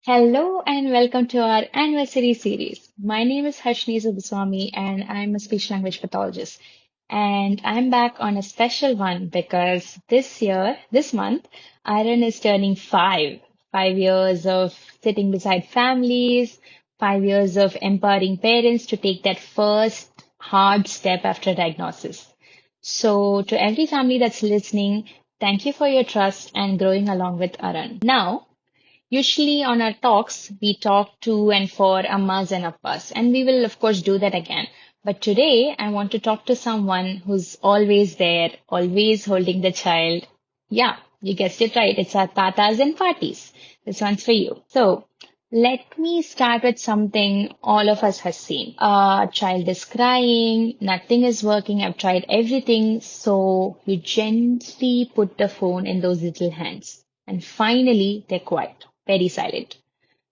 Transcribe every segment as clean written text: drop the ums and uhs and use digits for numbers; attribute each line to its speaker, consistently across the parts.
Speaker 1: Hello and welcome to our anniversary series. My name is Harshni Subaswamy and I'm a speech language pathologist. And I'm back on a special one because this month, ARAN is turning 5. 5 years of sitting beside families, 5 years of empowering parents to take that first hard step after diagnosis. So, to every family that's listening, thank you for your trust and growing along with ARAN. Now, usually on our talks, we talk to and for ammas and appas, and we will, of course, do that again. But today, I want to talk to someone who's always there, always holding the child. Yeah, you guessed it right. It's our tatas and parties. This one's for you. So, let me start with something all of us has seen. A child is crying, nothing is working. I've tried everything. So you gently put the phone in those little hands. And finally, they're quiet, very silent.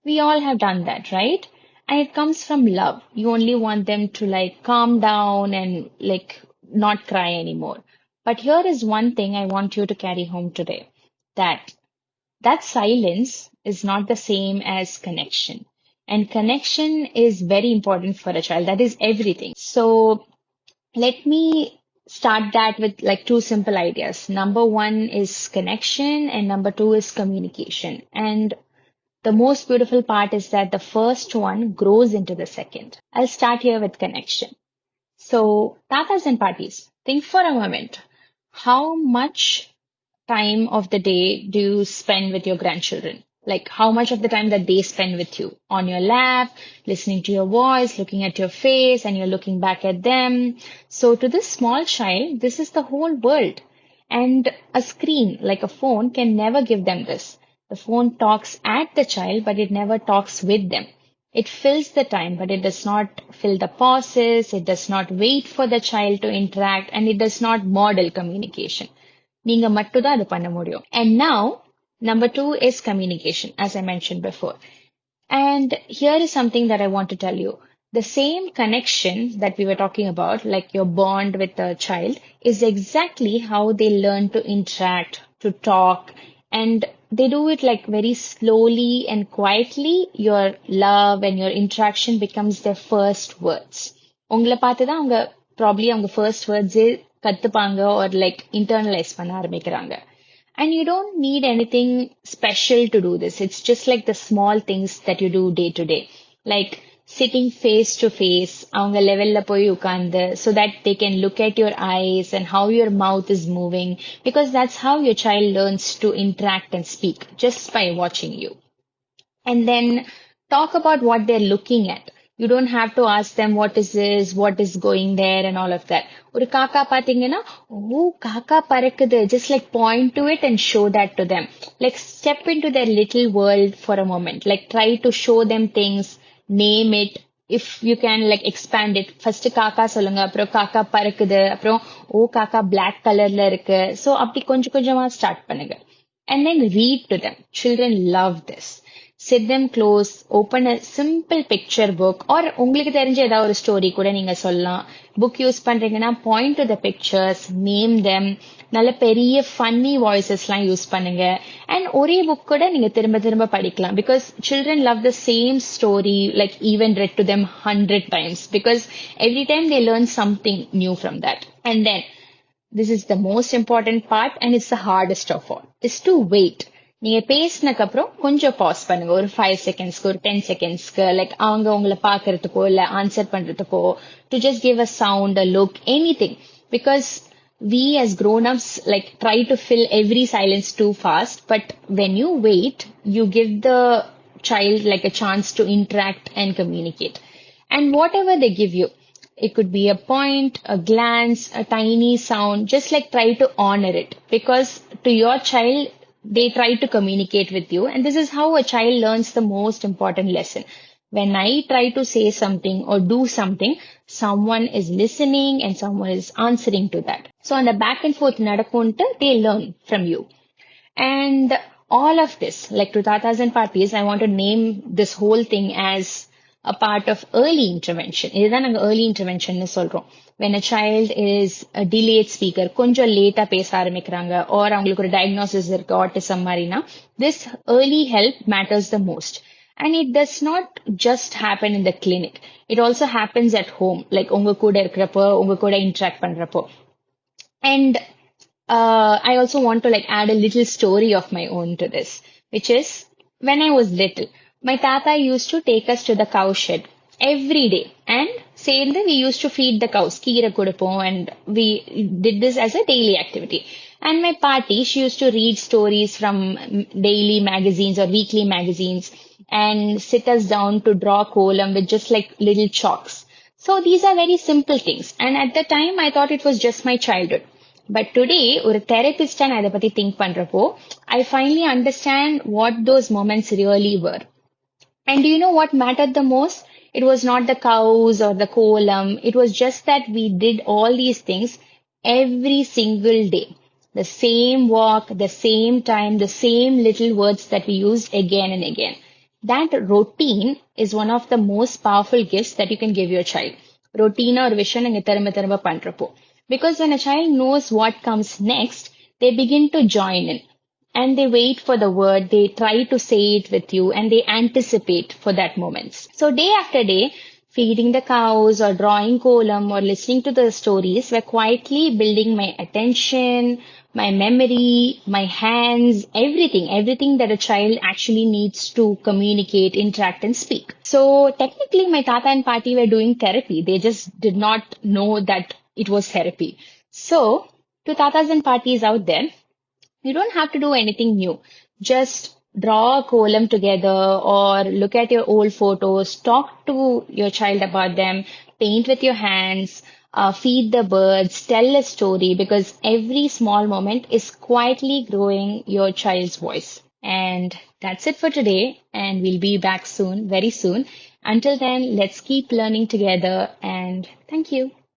Speaker 1: We all have done that, right? And it comes from love. You only want them to like calm down and like not cry anymore. But here is one thing I want you to carry home today that that silence is not the same as connection. And connection is very important for a child. That is everything. So let me start that with like two simple ideas. Number one is connection, and number two is communication. And the most beautiful part is that the first one grows into the second. I'll start here with connection. So, tatas and parties, think for a moment. How much time of the day do you spend with your grandchildren? Like how much of the time that they spend with you on your lap, listening to your voice, looking at your face, and you're looking back at them. So to this small child, this is the whole world. And a screen like a phone can never give them this. The phone talks at the child, but it never talks with them. It fills the time, but it does not fill the pauses. It does not wait for the child to interact, and it does not model communication. நீங்க மட்டும்தான் அது பண்ண முடியும். And now, number two is communication, as I mentioned before. And here is something that I want to tell you. The same connection that we were talking about, like your bond with the child, is exactly how they learn to interact, to talk, and they do it like very slowly and quietly. Your love and your interaction becomes their first words. உங்களை பார்த்து தான் அவங்க probably அவங்க first words கத்துப்பாங்க or like internalize பண்ண ஆரம்பிக்கிறாங்க. And you don't need anything special to do this. It's just like the small things that you do day to day. Like sitting face to face, அவங்க லெவல்ல போய் உட்கார்ந்து so that they can look at your eyes and how your mouth is moving because that's how your child learns to interact and speak just by watching you. And then talk about what they're looking at. You don't have to ask them what is this, what is going there and all of that. ஒரு காக்கா பாத்தீங்கன்னா ஓ காக்கா பறக்குது just like point to it and show that to them. Like step into their little world for a moment. Like try to show them things, name it. If you can like expand it. First காக்கா சொல்லுங்க அப்புறம் காக்கா பறக்குது அப்புறம் ஓ காக்கா black கலர்ல இருக்கு. So அப்படி கொஞ்சம் கொஞ்சமா start பண்ணுங்க. And then read to them. Children love this. Sit them close, open a simple picture book or உங்களுக்கு தெரிஞ்ச ஏதாவது ஒரு ஸ்டோரி கூட நீங்க சொல்லலாம். புக் யூஸ் பண்றீங்கன்னா point to the pictures, name them. நல்ல பெரிய funny voicesலாம் யூஸ் பண்ணுங்க. And ஒரே புக் கூட நீங்க திரும்ப திரும்ப படிக்கலாம் because children love the same story like even read to them 100 times because every time they learn something new from that. And then this is the most important part and it's the hardest of all is to wait. நீங்க பேசினக்கு அப்புறம் கொஞ்சம் pass பண்ணுங்க ஒரு 5 செகண்ட்ஸ்க்கு ஒரு 10 செகண்ட்ஸ்க்கு like அவங்க உங்களை பாக்குறதுக்கோ இல்ல ஆன்சர் பண்றதுக்கோ to just give a sound a look anything because we as grown-ups like try to fill every silence too fast but when you wait you give the child like a chance to interact and communicate and whatever they give you it could be a point, a glance, a tiny sound. Just like try to honor it because to your child, they try to communicate with you. And this is how a child learns the most important lesson. When I try to say something or do something, someone is listening and someone is answering to that. So on the back and forth nadakunta, they learn from you. And all of this, like to tatas and parties, I want to name this whole thing as a part of early intervention. இதுதான் நாங்க early intervention னு சொல்றோம். When a child is a delayed speaker, கொஞ்சம் லேட்டா பேச ஆரம்பிக்கிறாங்க or அவங்களுக்கு ஒரு diagnosis இருக்கு autism மாதிரினா, this early help matters the most. And it does not just happen in the clinic. It also happens at home, like உங்க கூட இருக்கிறப்போ, உங்க கூட interact பண்றப்போ. And I also want to like add a little story of my own to this, which is when I was little, my tata used to take us to the cow shed every day and say that we used to feed the cows, கீரை கொடுப்போம், and we did this as a daily activity. And my party, she used to read stories from daily magazines or weekly magazines and sit us down to draw column with just like little chalks. So these are very simple things. And at the time, I thought it was just my childhood. But today, ஒரு therapist நான் இதை பத்தி think பண்றப்போ, I finally understand what those moments really were. And do you know what mattered the most? It was not the cows or the column. It was just that we did all these things every single day. The same walk, the same time, the same little words that we used again and again. That routine is one of the most powerful gifts that you can give your child. Routine or vision and திரும்ப திரும்ப பண்றப்போ. Because when a child knows what comes next, they begin to join in and they wait for the word, they try to say it with you, and they anticipate for that moment. So day after day, feeding the cows or drawing column or listening to the stories were quietly building my attention, my memory, my hands, everything that a child actually needs to communicate, interact, and speak. So technically, my tata and party were doing therapy. They just did not know that it was therapy. So to tatas and parties out there, you don't have to do anything new. Just draw a column together or look at your old photos, talk to your child about them, paint with your hands, feed the birds, tell a story, because every small moment is quietly growing your child's voice. And that's it for today. And we'll be back soon, very soon. Until then, let's keep learning together. And thank you.